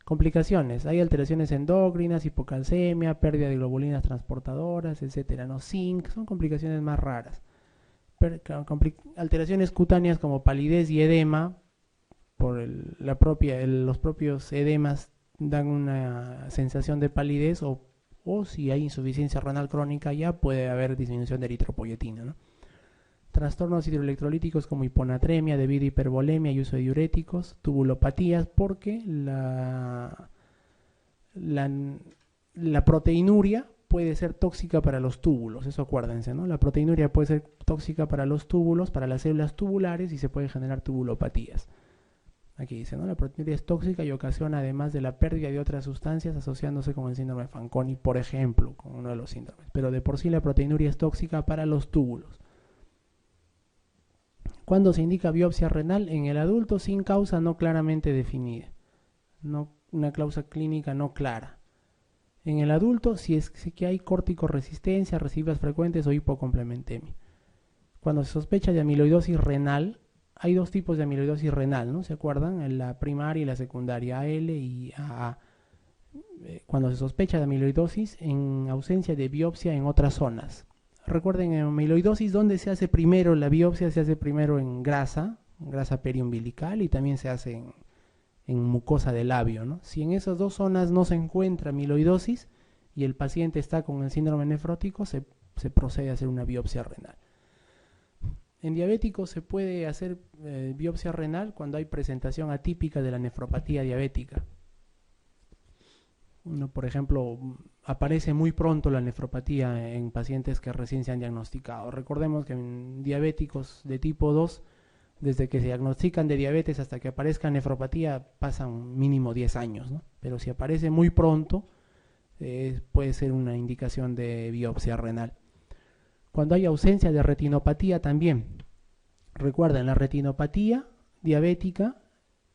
Complicaciones, hay alteraciones endocrinas, hipocalcemia, pérdida de globulinas transportadoras, etcétera, ¿no? Zinc, son complicaciones más raras. Alteraciones cutáneas como palidez y edema, por los propios edemas dan una sensación de palidez o si hay insuficiencia renal crónica ya puede haber disminución de eritropoyetina, ¿no? Trastornos hidroelectrolíticos como hiponatremia debido a hipervolemia y uso de diuréticos, tubulopatías porque la proteinuria puede ser tóxica para los túbulos, eso acuérdense, ¿no? La proteinuria puede ser tóxica para los túbulos, para las células tubulares y se puede generar tubulopatías. Aquí dice, ¿no? La proteinuria es tóxica y ocasiona además de la pérdida de otras sustancias asociándose con el síndrome de Fanconi, por ejemplo, con uno de los síndromes. Pero de por sí la proteinuria es tóxica para los túbulos. ¿Cuándo se indica biopsia renal? En el adulto sin causa no claramente definida. Una causa clínica no clara. En el adulto si es que hay corticoresistencia, recidivas frecuentes o hipocomplementemia. Cuando se sospecha de amiloidosis renal, hay dos tipos de amiloidosis renal, ¿no? ¿Se acuerdan? La primaria y la secundaria, AL y AA. Cuando se sospecha de amiloidosis en ausencia de biopsia en otras zonas. Recuerden, en amiloidosis, ¿dónde se hace primero la biopsia? Se hace primero en grasa periumbilical y también se hace en mucosa del labio, ¿no? Si en esas dos zonas no se encuentra amiloidosis y el paciente está con el síndrome nefrótico, se procede a hacer una biopsia renal. En diabéticos se puede hacer biopsia renal cuando hay presentación atípica de la nefropatía diabética. Por ejemplo, aparece muy pronto la nefropatía en pacientes que recién se han diagnosticado. Recordemos que en diabéticos de tipo 2, desde que se diagnostican de diabetes hasta que aparezca nefropatía, pasan mínimo 10 años, ¿no? Pero si aparece muy pronto, puede ser una indicación de biopsia renal. Cuando hay ausencia de retinopatía también. Recuerden, la retinopatía diabética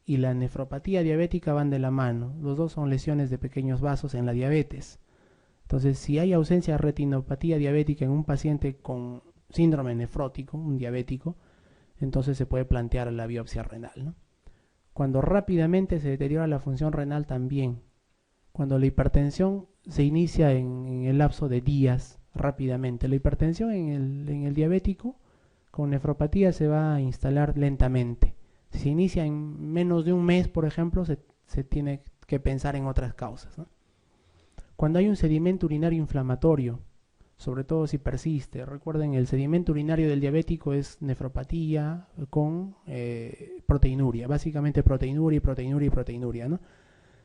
y la nefropatía diabética van de la mano. Los dos son lesiones de pequeños vasos en la diabetes. Entonces, si hay ausencia de retinopatía diabética en un paciente con síndrome nefrótico, un diabético, entonces se puede plantear la biopsia renal, ¿no? Cuando rápidamente se deteriora la función renal también. Cuando la hipertensión se inicia en el lapso de días rápidamente. La hipertensión en el diabético con nefropatía se va a instalar lentamente. Si se inicia en menos de un mes, por ejemplo, se tiene que pensar en otras causas, ¿no? Cuando hay un sedimento urinario inflamatorio, sobre todo si persiste, recuerden, el sedimento urinario del diabético es nefropatía con proteinuria, básicamente proteinuria, ¿no?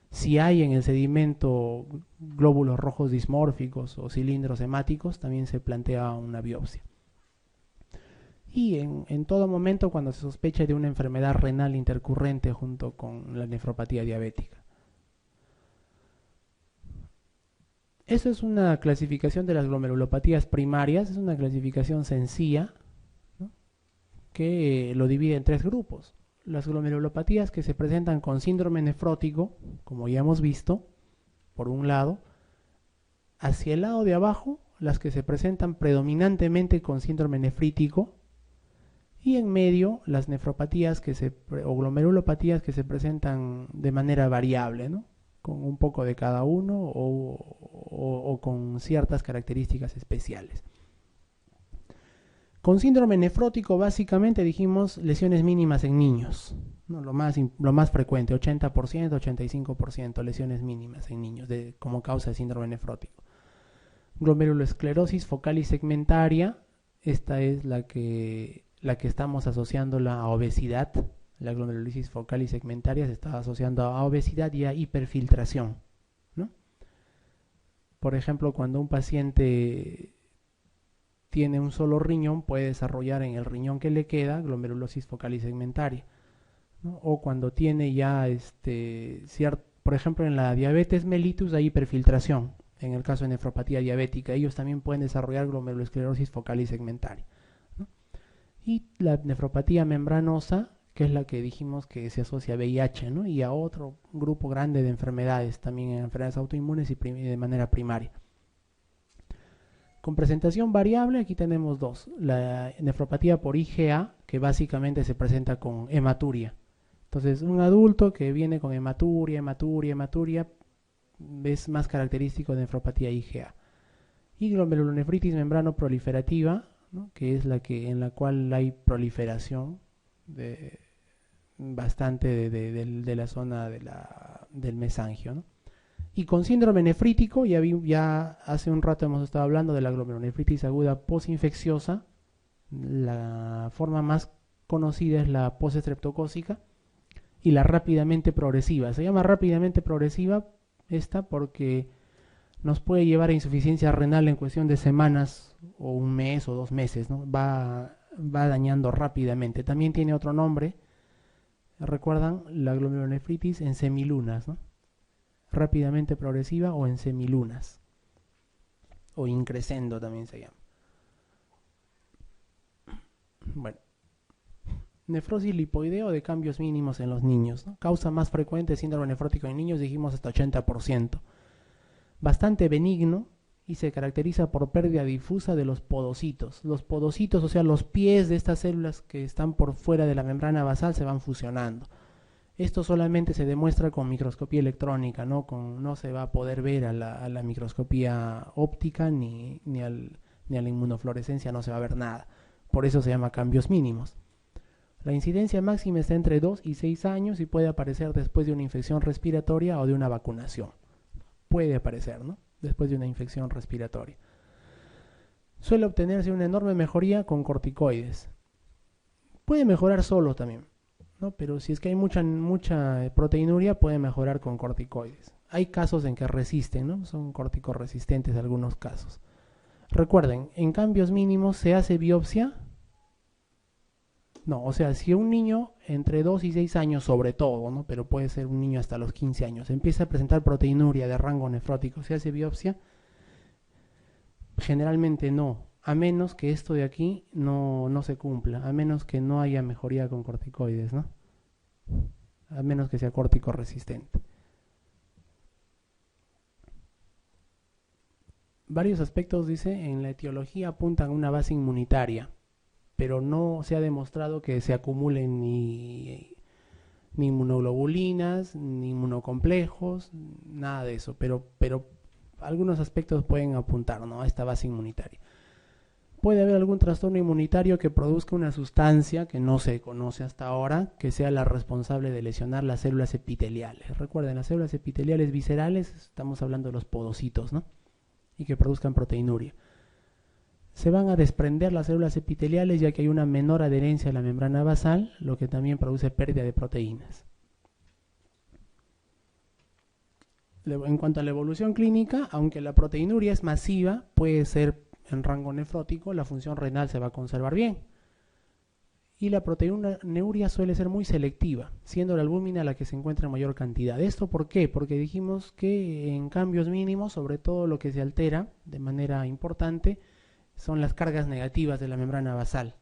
Si hay en el sedimento glóbulos rojos dismórficos o cilindros hemáticos, también se plantea una biopsia. Y en todo momento cuando se sospecha de una enfermedad renal intercurrente junto con la nefropatía diabética. Eso es una clasificación de las glomerulopatías primarias, es una clasificación sencilla, ¿no? Que lo divide en tres grupos. Las glomerulopatías que se presentan con síndrome nefrótico, como ya hemos visto, por un lado. Hacia el lado de abajo, las que se presentan predominantemente con síndrome nefrítico. Y en medio, las nefropatías o glomerulopatías que se presentan de manera variable, ¿no? Con un poco de cada uno o con ciertas características especiales. Con síndrome nefrótico básicamente dijimos lesiones mínimas en niños, ¿no? Lo más frecuente, 80%, 85% lesiones mínimas en niños como causa de síndrome nefrótico. Glomerulosclerosis focal y segmentaria, esta es la que estamos asociando a obesidad. La glomerulitis focal y segmentaria se está asociando a obesidad y a hiperfiltración, ¿no? Por ejemplo, cuando un paciente tiene un solo riñón, puede desarrollar en el riñón que le queda glomerulosis focal y segmentaria, ¿no? O cuando tiene ya por ejemplo, en la diabetes mellitus hay hiperfiltración. En el caso de nefropatía diabética, ellos también pueden desarrollar glomerulosclerosis focal y segmentaria, ¿no? Y la nefropatía membranosa, que es la que dijimos que se asocia a VIH, ¿no? Y a otro grupo grande de enfermedades, también en enfermedades autoinmunes y de manera primaria. Con presentación variable, aquí tenemos dos. La nefropatía por IgA, que básicamente se presenta con hematuria. Entonces, un adulto que viene con hematuria, es más característico de nefropatía IgA. Y glomerulonefritis membrano proliferativa, ¿no? Que es en la cual hay proliferación bastante de la zona del mesangio, ¿no? Y con síndrome nefrítico, ya hace un rato hemos estado hablando de la glomerulonefritis aguda posinfecciosa. La forma más conocida es la postestreptocócica y la rápidamente progresiva. Se llama rápidamente progresiva esta porque nos puede llevar a insuficiencia renal en cuestión de semanas o un mes o 2 meses, ¿no? Va dañando rápidamente. También tiene otro nombre, recuerdan, la glomerulonefritis en semilunas, ¿no? Rápidamente progresiva o en semilunas, o increscendo también se llama. Bueno, nefrosis lipoidea o de cambios mínimos en los niños, ¿no? Causa más frecuente síndrome nefrótico en niños, dijimos hasta 80%. Bastante benigno y se caracteriza por pérdida difusa de los podocitos. Los podocitos, o sea, los pies de estas células que están por fuera de la membrana basal, se van fusionando. Esto solamente se demuestra con microscopía electrónica, no se va a poder ver a la microscopía óptica ni a la inmunofluorescencia, no se va a ver nada. Por eso se llama cambios mínimos. La incidencia máxima está entre 2 y 6 años y puede aparecer después de una infección respiratoria o de una vacunación. Puede aparecer, ¿no? Después de una infección respiratoria. Suele obtenerse una enorme mejoría con corticoides. Puede mejorar solo también, ¿no? Pero si es que hay mucha proteinuria, puede mejorar con corticoides. Hay casos en que resisten, ¿no? Son corticoresistentes en algunos casos. Recuerden, en cambios mínimos se hace biopsia. No, o sea, si un niño entre 2 y 6 años sobre todo, ¿no? Pero puede ser un niño hasta los 15 años, empieza a presentar proteinuria de rango nefrótico, ¿se hace biopsia? Generalmente no, a menos que esto de aquí no se cumpla, a menos que no haya mejoría con corticoides, ¿no? A menos que sea córtico resistente. Varios aspectos, dice, en la etiología apuntan a una base inmunitaria, pero no se ha demostrado que se acumulen ni inmunoglobulinas, ni inmunocomplejos, nada de eso, pero algunos aspectos pueden apuntar, ¿no?, a esta base inmunitaria. Puede haber algún trastorno inmunitario que produzca una sustancia que no se conoce hasta ahora, que sea la responsable de lesionar las células epiteliales. Recuerden, las células epiteliales viscerales, estamos hablando de los podocitos, ¿no?, y que produzcan proteinuria. Se van a desprender las células epiteliales ya que hay una menor adherencia a la membrana basal, lo que también produce pérdida de proteínas. En cuanto a la evolución clínica, aunque la proteinuria es masiva, puede ser en rango nefrótico, la función renal se va a conservar bien. Y la proteinuria suele ser muy selectiva, siendo la albúmina la que se encuentra en mayor cantidad. ¿Esto por qué? Porque dijimos que en cambios mínimos, sobre todo lo que se altera de manera importante, son las cargas negativas de la membrana basal,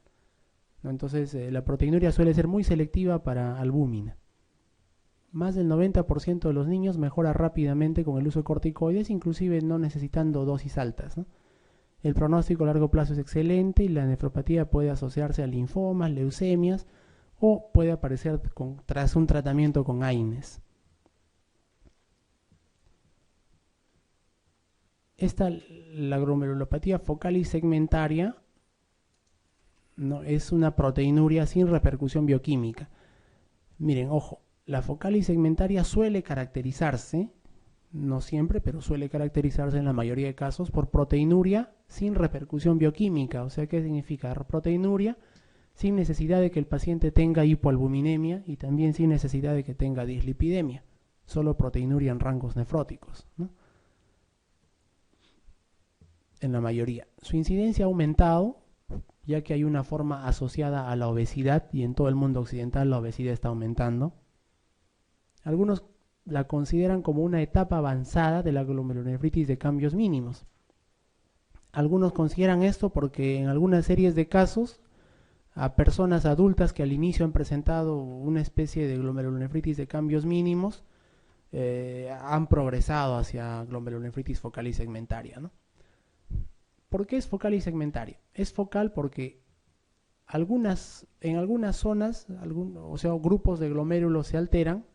¿no? Entonces la proteinuria suele ser muy selectiva para albúmina. Más del 90% de los niños mejora rápidamente con el uso de corticoides, inclusive no necesitando dosis altas, ¿no? El pronóstico a largo plazo es excelente y la nefropatía puede asociarse a linfomas, leucemias o puede aparecer tras un tratamiento con AINES. La glomerulopatía focal y segmentaria, ¿no?, es una proteinuria sin repercusión bioquímica. Miren, ojo, la focal y segmentaria suele caracterizarse, no siempre, pero suele caracterizarse en la mayoría de casos por proteinuria sin repercusión bioquímica. O sea, ¿qué significa? Proteinuria sin necesidad de que el paciente tenga hipoalbuminemia y también sin necesidad de que tenga dislipidemia. Solo proteinuria en rangos nefróticos, ¿no?, en la mayoría. Su incidencia ha aumentado, ya que hay una forma asociada a la obesidad y en todo el mundo occidental la obesidad está aumentando. Algunos la consideran como una etapa avanzada de la glomerulonefritis de cambios mínimos. Algunos consideran esto porque en algunas series de casos a personas adultas que al inicio han presentado una especie de glomerulonefritis de cambios mínimos han progresado hacia glomerulonefritis focal y segmentaria, ¿no? ¿Por qué es focal y segmentaria? Es focal porque en algunas zonas, o sea, grupos de glomérulos se alteran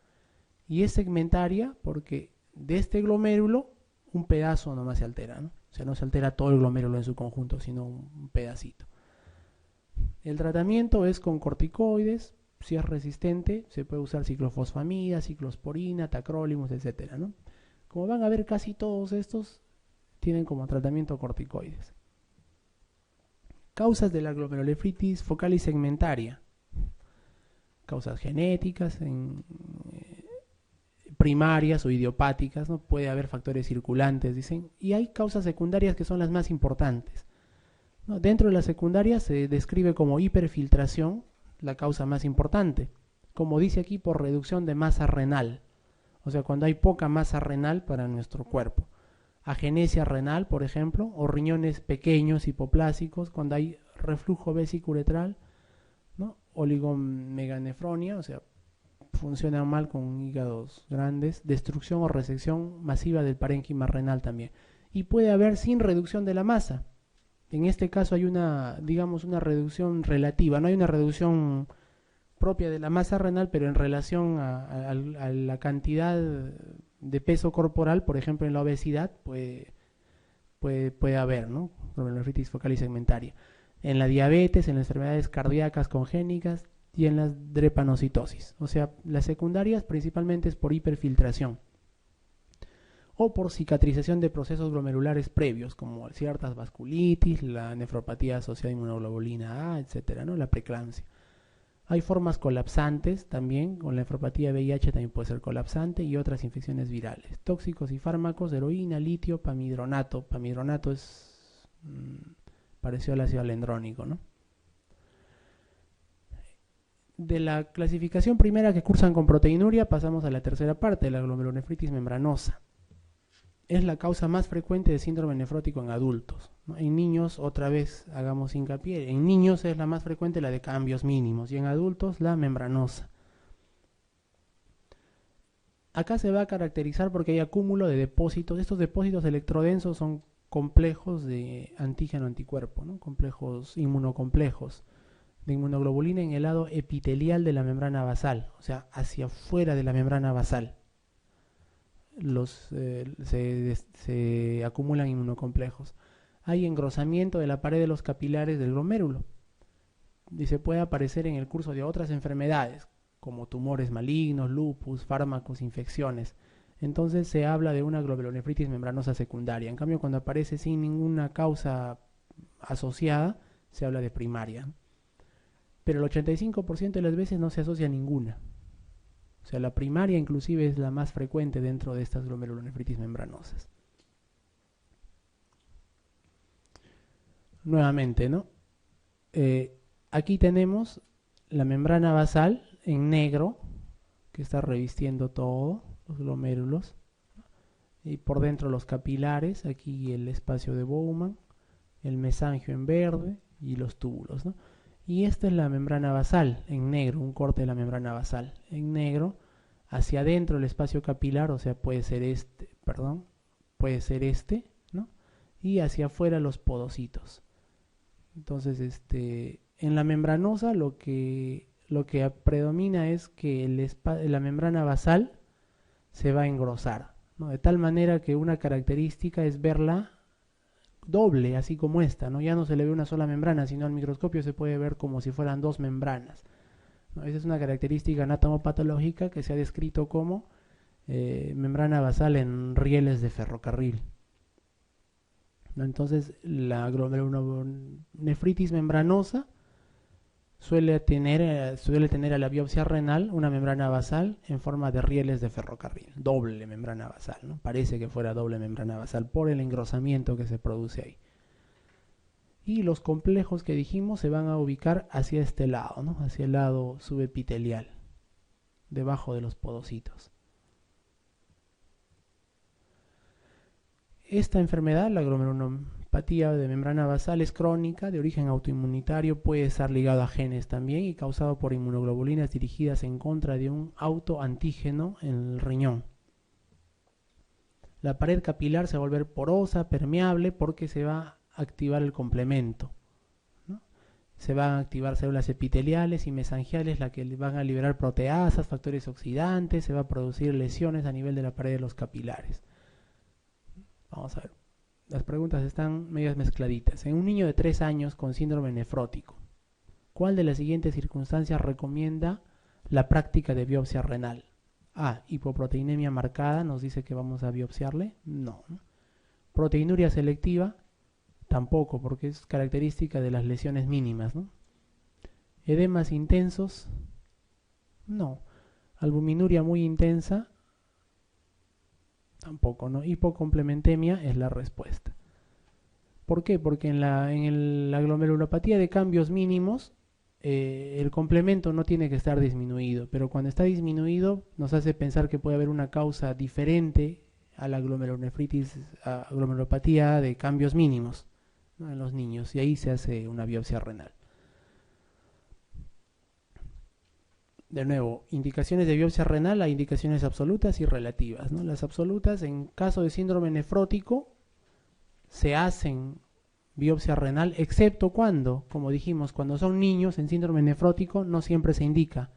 y es segmentaria porque de este glomérulo un pedazo nomás se altera, ¿no? O sea, no se altera todo el glomérulo en su conjunto, sino un pedacito. El tratamiento es con corticoides. Si es resistente, se puede usar ciclofosfamida, ciclosporina, tacrolimus, etcétera, ¿no? Como van a ver, casi todos estos tienen como tratamiento corticoides. Causas de la glomerulonefritis focal y segmentaria. Causas genéticas, primarias o idiopáticas, ¿no? Puede haber factores circulantes, dicen. Y hay causas secundarias que son las más importantes, ¿no? Dentro de las secundarias se describe como hiperfiltración, la causa más importante, como dice aquí, por reducción de masa renal, o sea, cuando hay poca masa renal para nuestro cuerpo. Agenesia renal, por ejemplo, o riñones pequeños hipoplásicos, cuando hay reflujo vesicuretral, ¿no? Oligomeganefronia, o sea, funcionan mal con hígados grandes, destrucción o resección masiva del parénquima renal también. Y puede haber sin reducción de la masa. En este caso hay una, digamos, una reducción relativa, no hay una reducción propia de la masa renal, pero en relación a la cantidad de peso corporal, por ejemplo en la obesidad, puede haber, ¿no? Glomerulonefritis focal y segmentaria. En la diabetes, en las enfermedades cardíacas congénitas y en la drepanocitosis. O sea, las secundarias principalmente es por hiperfiltración o por cicatrización de procesos glomerulares previos, como ciertas vasculitis, la nefropatía asociada a inmunoglobulina A, etcétera, ¿no? La preeclampsia. Hay formas colapsantes también, con la nefropatía VIH también puede ser colapsante y otras infecciones virales. Tóxicos y fármacos, heroína, litio, pamidronato. Pamidronato es parecido al ácido alendrónico, ¿no? De la clasificación primera que cursan con proteinuria pasamos a la tercera parte, la glomerulonefritis membranosa. Es la causa más frecuente de síndrome nefrótico en adultos, ¿no? En niños, otra vez hagamos hincapié, en niños es la más frecuente la de cambios mínimos y en adultos la membranosa. Acá se va a caracterizar porque hay acúmulo de depósitos. Estos depósitos electrodensos son complejos de antígeno-anticuerpo, ¿no? Complejos inmunocomplejos de inmunoglobulina en el lado epitelial de la membrana basal, o sea, hacia afuera de la membrana basal. Se acumulan inmunocomplejos. Hay engrosamiento de la pared de los capilares del glomérulo y se puede aparecer en el curso de otras enfermedades como tumores malignos, lupus, fármacos, infecciones. Entonces se habla de una glomerulonefritis membranosa secundaria. En cambio, cuando aparece sin ninguna causa asociada, se habla de primaria. Pero el 85% de las veces no se asocia a ninguna. O sea, la primaria inclusive es la más frecuente dentro de estas glomerulonefritis membranosas. Nuevamente, ¿no? Aquí tenemos la membrana basal en negro, que está revistiendo todo, los glomérulos. Y por dentro los capilares, aquí el espacio de Bowman, el mesangio en verde y los túbulos, ¿no? Y esta es la membrana basal en negro, un corte de la membrana basal en negro, hacia adentro el espacio capilar, o sea, puede ser este, ¿no? Y hacia afuera los podocitos. Entonces, en la membranosa lo que predomina es que la membrana basal se va a engrosar, ¿no? De tal manera que una característica es verla doble, así como esta, ¿no? Ya no se le ve una sola membrana, sino al microscopio se puede ver como si fueran dos membranas, ¿no? Esa es una característica anatomopatológica que se ha descrito como membrana basal en rieles de ferrocarril, ¿no? Entonces la glomerulonefritis membranosa suele tener a la biopsia renal una membrana basal en forma de rieles de ferrocarril, doble membrana basal, ¿no? Parece que fuera doble membrana basal por el engrosamiento que se produce ahí. Y los complejos que dijimos se van a ubicar hacia este lado, ¿no? Hacia el lado subepitelial, debajo de los podocitos. Esta enfermedad, la glomerulopatía de membrana basal, es crónica, de origen autoinmunitario, puede estar ligado a genes también y causado por inmunoglobulinas dirigidas en contra de un autoantígeno en el riñón. La pared capilar se va a volver porosa, permeable, porque se va a activar el complemento, ¿no? se van a activar células epiteliales y mesangiales, las que van a liberar proteasas, factores oxidantes, se va a producir lesiones a nivel de la pared de los capilares. Vamos a ver, las preguntas están medias mezcladitas. En un niño de 3 años con síndrome nefrótico, ¿cuál de las siguientes circunstancias recomienda la práctica de biopsia renal? A. Hipoproteinemia marcada, nos dice que vamos a biopsiarle. No. Proteinuria selectiva, tampoco, porque es característica de las lesiones mínimas, ¿no? Edemas intensos, no. Albuminuria muy intensa, tampoco, ¿no? Hipocomplementemia es la respuesta. ¿Por qué? Porque en la glomerulopatía de cambios mínimos, el complemento no tiene que estar disminuido, pero cuando está disminuido nos hace pensar que puede haber una causa diferente a la glomerulonefritis, a glomerulopatía de cambios mínimos, ¿no?, en los niños, y ahí se hace una biopsia renal. De nuevo, indicaciones de biopsia renal, hay indicaciones absolutas y relativas, ¿no? Las absolutas, en caso de síndrome nefrótico, se hacen biopsia renal, excepto cuando, como dijimos, cuando son niños en síndrome nefrótico no siempre se indica,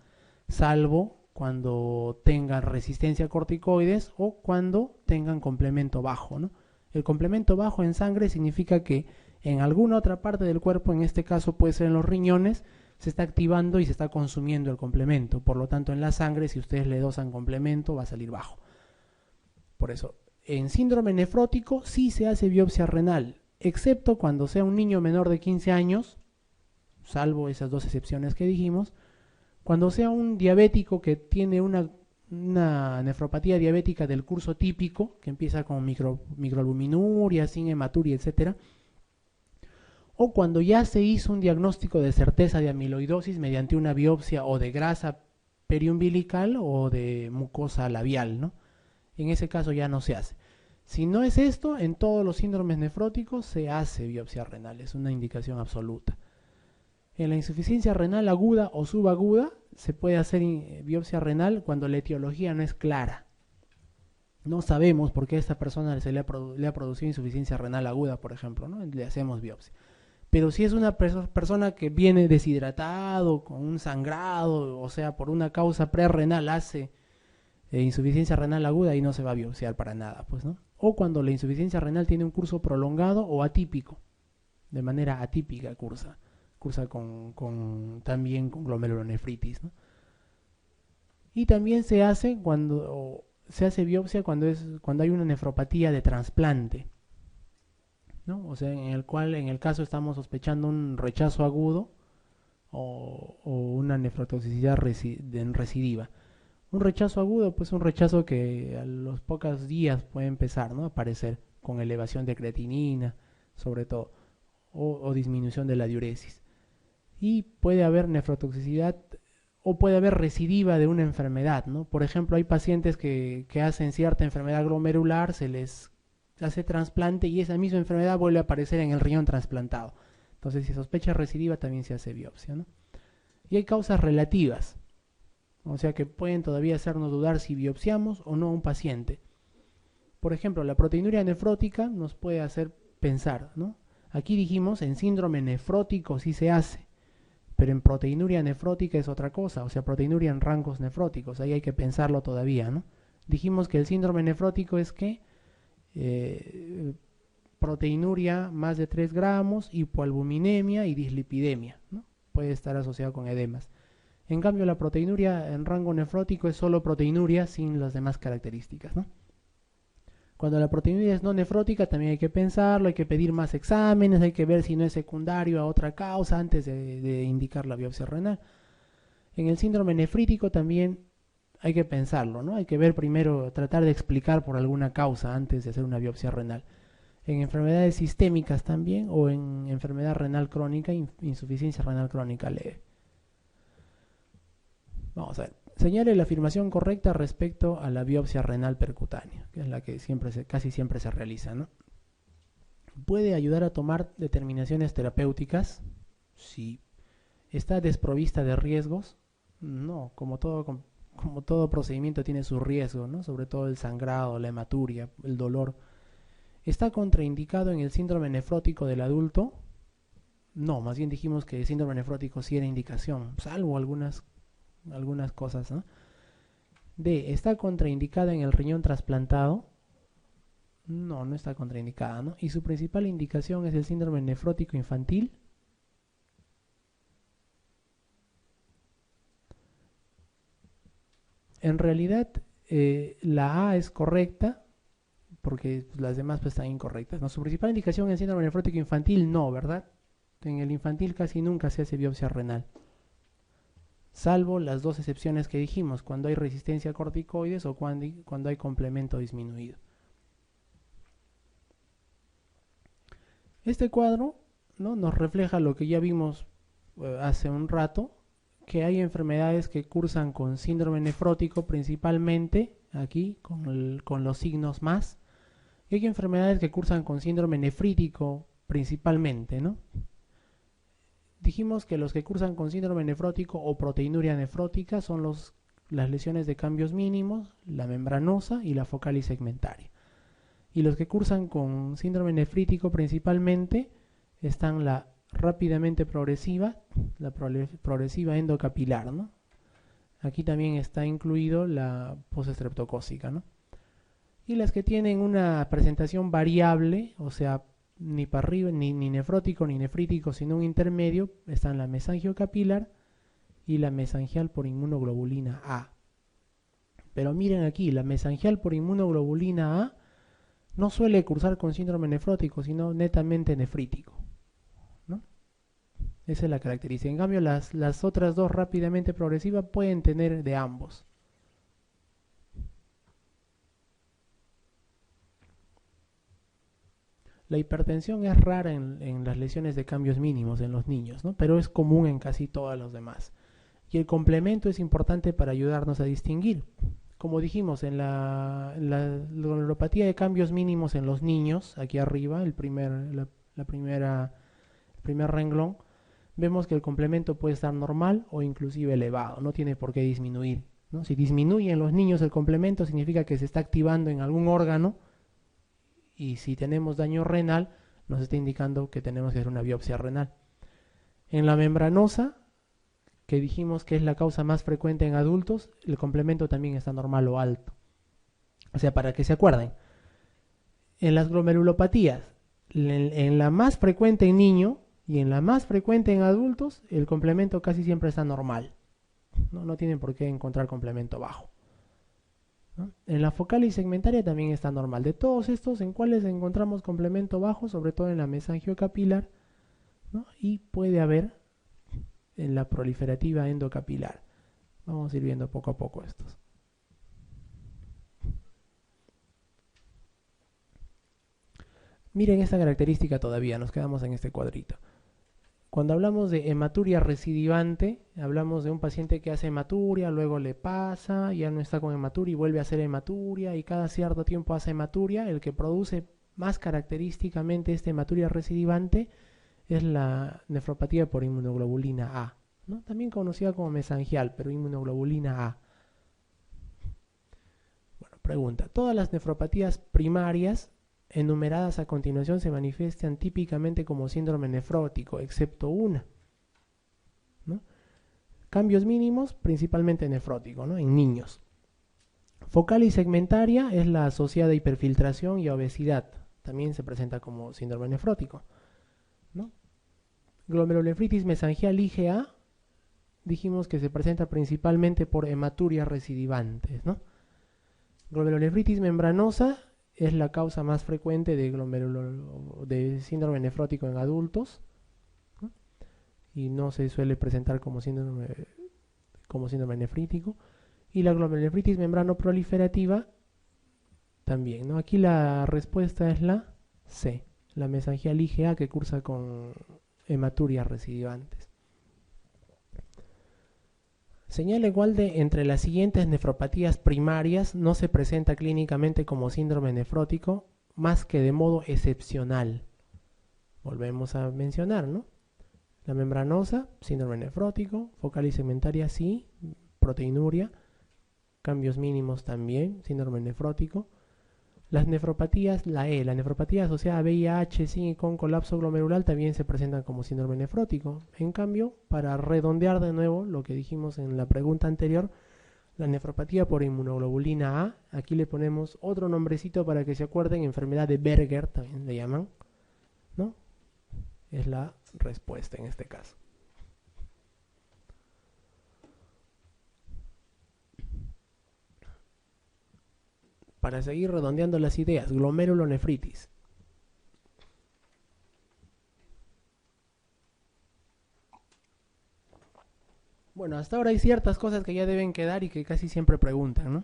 salvo cuando tengan resistencia a corticoides o cuando tengan complemento bajo, ¿no? El complemento bajo en sangre significa que en alguna otra parte del cuerpo, en este caso puede ser en los riñones, se está activando y se está consumiendo el complemento. Por lo tanto, en la sangre, si ustedes le dosan complemento, va a salir bajo. Por eso, en síndrome nefrótico sí se hace biopsia renal, excepto cuando sea un niño menor de 15 años, salvo esas dos excepciones que dijimos, cuando sea un diabético que tiene una nefropatía diabética del curso típico, que empieza con microalbuminuria, sin hematuria, etcétera, o cuando ya se hizo un diagnóstico de certeza de amiloidosis mediante una biopsia o de grasa periumbilical o de mucosa labial, ¿no? En ese caso ya no se hace. Si no es esto, en todos los síndromes nefróticos se hace biopsia renal, es una indicación absoluta. En la insuficiencia renal aguda o subaguda se puede hacer biopsia renal cuando la etiología no es clara. No sabemos por qué a esta persona le ha producido insuficiencia renal aguda, por ejemplo, ¿no? Le hacemos biopsia. Pero si es una persona que viene deshidratado, con un sangrado, o sea, por una causa prerrenal hace insuficiencia renal aguda, y no se va a biopsiar para nada, pues, ¿no? O cuando la insuficiencia renal tiene un curso prolongado o atípico, de manera atípica cursa también con glomerulonefritis, ¿no? Y también se hace biopsia cuando hay una nefropatía de trasplante, ¿no? O sea, en el caso estamos sospechando un rechazo agudo o una nefrotoxicidad recidiva. Un rechazo agudo, pues un rechazo que a los pocos días puede empezar, ¿no?, a aparecer con elevación de creatinina, sobre todo, o disminución de la diuresis. Y puede haber nefrotoxicidad o puede haber recidiva de una enfermedad, ¿no? Por ejemplo, hay pacientes que hacen cierta enfermedad glomerular, se les hace trasplante y esa misma enfermedad vuelve a aparecer en el riñón trasplantado. Entonces, si sospecha recidiva, también se hace biopsia, ¿no? Y hay causas relativas, o sea que pueden todavía hacernos dudar si biopsiamos o no a un paciente. Por ejemplo, la proteinuria nefrótica nos puede hacer pensar, ¿no? Aquí dijimos, en síndrome nefrótico sí se hace, pero en proteinuria nefrótica es otra cosa, o sea, proteinuria en rangos nefróticos, ahí hay que pensarlo todavía, ¿no? Dijimos que el síndrome nefrótico es que proteinuria más de 3 gramos, hipoalbuminemia y dislipidemia, ¿no? Puede estar asociado con edemas. En cambio, la proteinuria en rango nefrótico es solo proteinuria sin las demás características, ¿no? Cuando la proteinuria es no nefrótica también hay que pensarlo, hay que pedir más exámenes, hay que ver si no es secundario a otra causa antes de indicar la biopsia renal. En el síndrome nefrítico también hay que pensarlo, ¿no? Hay que ver primero, tratar de explicar por alguna causa antes de hacer una biopsia renal. En enfermedades sistémicas también, o en enfermedad renal crónica, insuficiencia renal crónica leve. Vamos a ver. Señale la afirmación correcta respecto a la biopsia renal percutánea, que es la que casi siempre se realiza, ¿no? ¿Puede ayudar a tomar determinaciones terapéuticas? Sí. ¿Está desprovista de riesgos? No, como todo procedimiento tiene su riesgo, ¿no? Sobre todo el sangrado, la hematuria, el dolor. ¿Está contraindicado en el síndrome nefrótico del adulto? No, más bien dijimos que síndrome nefrótico sí era indicación, salvo algunas cosas, ¿no? D, ¿está contraindicada en el riñón trasplantado? No, no está contraindicada, ¿no? Y su principal indicación es el síndrome nefrótico infantil. En realidad, la A es correcta, porque las demás pues, están incorrectas, ¿no? Su principal indicación es el síndrome nefrótico infantil, no, ¿verdad? En el infantil casi nunca se hace biopsia renal, salvo las dos excepciones que dijimos, cuando hay resistencia a corticoides o cuando hay complemento disminuido. Este cuadro, ¿no?, nos refleja lo que ya vimos hace un rato, que hay enfermedades que cursan con síndrome nefrótico principalmente, aquí con los signos más, y hay enfermedades que cursan con síndrome nefrítico principalmente, ¿no? Dijimos que los que cursan con síndrome nefrótico o proteinuria nefrótica son las lesiones de cambios mínimos, la membranosa y la focal y segmentaria. Y los que cursan con síndrome nefrítico principalmente están la rápidamente progresiva, la progresiva endocapilar, ¿no? Aquí también está incluido la postestreptocócica, ¿no? Y las que tienen una presentación variable, o sea, ni para arriba, ni nefrótico ni nefrítico, sino un intermedio, están la mesangiocapilar y la mesangial por inmunoglobulina A. Pero miren aquí, la mesangial por inmunoglobulina A no suele cursar con síndrome nefrótico, sino netamente nefrítico, ¿no? Esa es la característica. En cambio, las otras dos rápidamente progresivas pueden tener de ambos. La hipertensión es rara en las lesiones de cambios mínimos en los niños, ¿no? Pero es común en casi todos los demás. Y el complemento es importante para ayudarnos a distinguir. Como dijimos, en la glomerulopatía de cambios mínimos en los niños, aquí arriba, el primer renglón, vemos que el complemento puede estar normal o inclusive elevado, no tiene por qué disminuir, ¿no? Si disminuye en los niños el complemento, significa que se está activando en algún órgano, y si tenemos daño renal, nos está indicando que tenemos que hacer una biopsia renal. En la membranosa, que dijimos que es la causa más frecuente en adultos, el complemento también está normal o alto. O sea, para que se acuerden, en las glomerulopatías, en la más frecuente en niño y en la más frecuente en adultos, el complemento casi siempre está normal. No tienen por qué encontrar complemento bajo, ¿no? En la focal y segmentaria también está normal. De todos estos, ¿en cuáles encontramos complemento bajo? Sobre todo en la mesangiocapilar, ¿no? Y puede haber en la proliferativa endocapilar. Vamos a ir viendo poco a poco estos. Miren esta característica todavía, nos quedamos en este cuadrito. Cuando hablamos de hematuria recidivante, hablamos de un paciente que hace hematuria, luego le pasa, ya no está con hematuria y vuelve a hacer hematuria, y cada cierto tiempo hace hematuria. El que produce más característicamente esta hematuria recidivante es la nefropatía por inmunoglobulina A, ¿no? También conocida como mesangial, pero inmunoglobulina A. Bueno, pregunta, ¿todas las nefropatías primarias enumeradas a continuación se manifiestan típicamente como síndrome nefrótico, excepto una, ¿no? Cambios mínimos, principalmente nefrótico, ¿no?, en niños. Focal y segmentaria es la asociada a hiperfiltración y a obesidad. También se presenta como síndrome nefrótico, ¿no? Glomerulonefritis mesangial IgA, dijimos que se presenta principalmente por hematurias recidivantes, ¿no? Glomerulonefritis membranosa es la causa más frecuente de síndrome nefrótico en adultos, ¿no? Y no se suele presentar como síndrome nefrítico. Y la glomerulonefritis membranoproliferativa también, ¿no? Aquí la respuesta es la C, la mesangial IgA, que cursa con hematurias recidivantes. Señala igual de entre las siguientes nefropatías primarias no se presenta clínicamente como síndrome nefrótico más que de modo excepcional. Volvemos a mencionar, ¿no? La membranosa, síndrome nefrótico, focal y segmentaria sí, proteinuria, cambios mínimos también, síndrome nefrótico. Las nefropatías, la nefropatía asociada a VIH, sí, con colapso glomerular también se presentan como síndrome nefrótico. En cambio, para redondear de nuevo lo que dijimos en la pregunta anterior, la nefropatía por inmunoglobulina A, aquí le ponemos otro nombrecito para que se acuerden, enfermedad de Berger también le llaman, ¿no? Es la respuesta en este caso. Para seguir redondeando las ideas, glomerulonefritis. Bueno, hasta ahora hay ciertas cosas que ya deben quedar y que casi siempre preguntan, ¿no?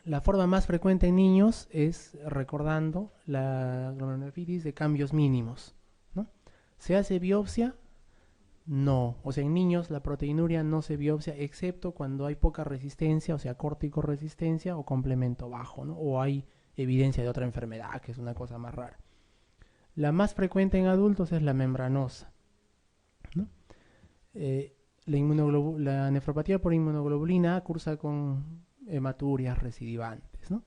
La forma más frecuente en niños es, recordando, la glomerulonefritis de cambios mínimos, ¿no? ¿Se hace biopsia? No. O sea, en niños la proteinuria no se biopsia, excepto cuando hay poca resistencia, o sea, córtico-resistencia o complemento bajo, ¿no? O hay evidencia de otra enfermedad, que es una cosa más rara. La más frecuente en adultos es la membranosa, ¿no? La nefropatía por inmunoglobulina A cursa con hematurias recidivantes, ¿no?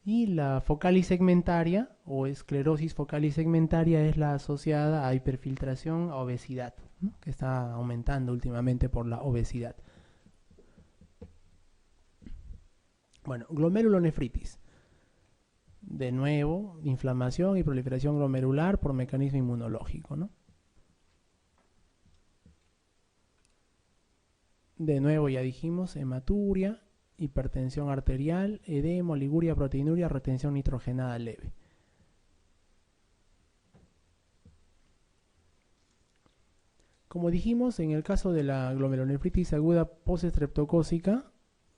Y la focalis segmentaria o esclerosis focalis segmentaria es la asociada a hiperfiltración, a obesidad, ¿no? Que está aumentando últimamente por la obesidad. Bueno, glomerulonefritis. De nuevo, inflamación y proliferación glomerular por mecanismo inmunológico, ¿no? De nuevo ya dijimos, hematuria, hipertensión arterial, edema, oliguria, proteinuria, retención nitrogenada leve. Como dijimos, en el caso de la glomerulonefritis aguda postestreptocócica,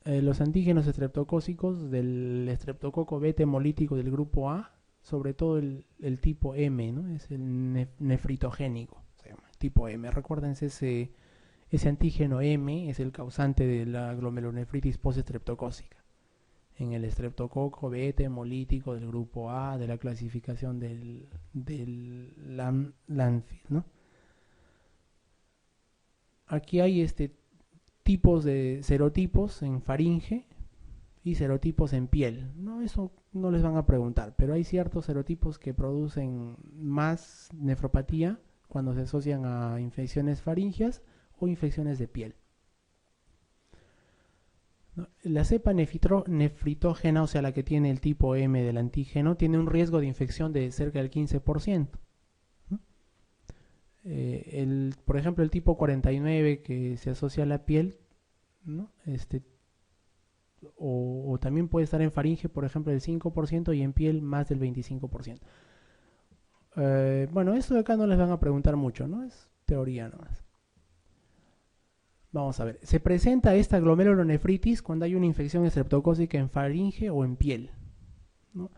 los antígenos estreptocócicos del estreptococo beta hemolítico del grupo A, sobre todo el tipo M, ¿no? Es el nefritogénico, se llama, tipo M. Recuérdense, ese antígeno M es el causante de la glomerulonefritis postestreptocócica. En el estreptococo beta hemolítico del grupo A, de la clasificación del Lanfield, ¿no? Aquí hay tipos de serotipos en faringe y serotipos en piel, ¿no? Eso no les van a preguntar, pero hay ciertos serotipos que producen más nefropatía cuando se asocian a infecciones faringeas o infecciones de piel. La cepa nefritógena, o sea, la que tiene el tipo M del antígeno, tiene un riesgo de infección de cerca del 15%. ¿No? Por ejemplo, el tipo 49 que se asocia a la piel, ¿no? O también puede estar en faringe, por ejemplo, el 5% y en piel más del 25%. Bueno, esto de acá no les van a preguntar mucho, ¿no? Es teoría nomás. Vamos a ver, se presenta esta glomerulonefritis cuando hay una infección estreptocócica en faringe o en piel, ¿no?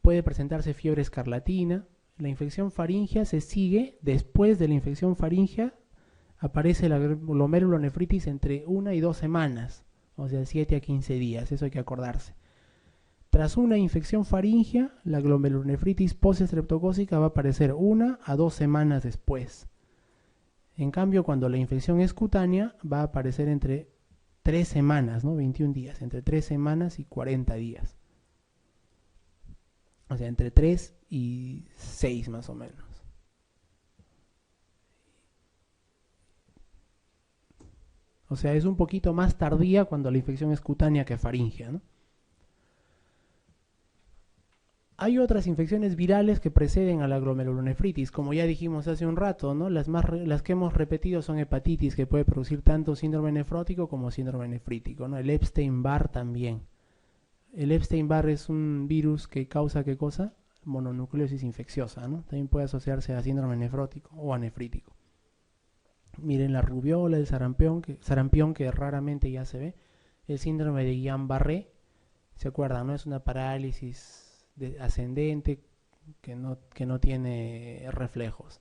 Puede presentarse fiebre escarlatina. La infección faríngea se sigue, después de la infección faríngea aparece la glomerulonefritis entre 1 y 2 semanas, o sea, 7 a 15 días, eso hay que acordarse. Tras una infección faríngea, la glomerulonefritis postestreptocócica va a aparecer 1 a 2 semanas después. En cambio, cuando la infección es cutánea, va a aparecer entre 3 semanas, ¿no? 21 días, entre 3 semanas y 40 días. O sea, entre 3 y 6 más o menos. O sea, es un poquito más tardía cuando la infección es cutánea que faríngea, ¿no? Hay otras infecciones virales que preceden a la glomerulonefritis, como ya dijimos hace un rato, ¿no? Las que hemos repetido son hepatitis, que puede producir tanto síndrome nefrótico como síndrome nefrítico, ¿no? El Epstein-Barr también. El Epstein-Barr es un virus que causa, ¿qué cosa? Mononucleosis infecciosa, ¿no? También puede asociarse a síndrome nefrótico o a nefrítico. Miren la rubiola, el sarampión que raramente ya se ve. El síndrome de Guillain-Barré, ¿se acuerdan? ¿No? Es una parálisis ascendente que no tiene reflejos.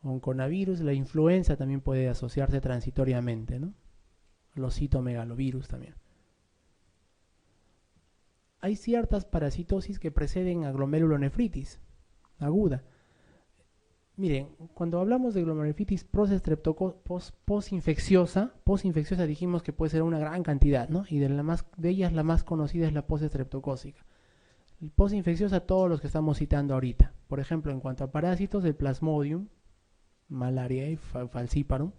Onconavirus, la influenza también puede asociarse transitoriamente, ¿no? Los citomegalovirus también. Hay ciertas parasitosis que preceden a glomerulonefritis aguda. Miren, cuando hablamos de glomerulonefritis posinfecciosa dijimos que puede ser una gran cantidad, ¿no? Y de ellas la más conocida es la postestreptocócica. Postinfecciosa, todos los que estamos citando ahorita. Por ejemplo, en cuanto a parásitos, el Plasmodium, Malaria, Falciparum,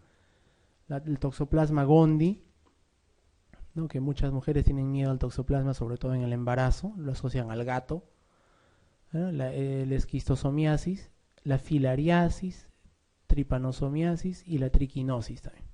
el Toxoplasma gondii, ¿no? Que muchas mujeres tienen miedo al toxoplasma, sobre todo en el embarazo, lo asocian al gato, ¿no? La esquistosomiasis, la filariasis, tripanosomiasis y la triquinosis también.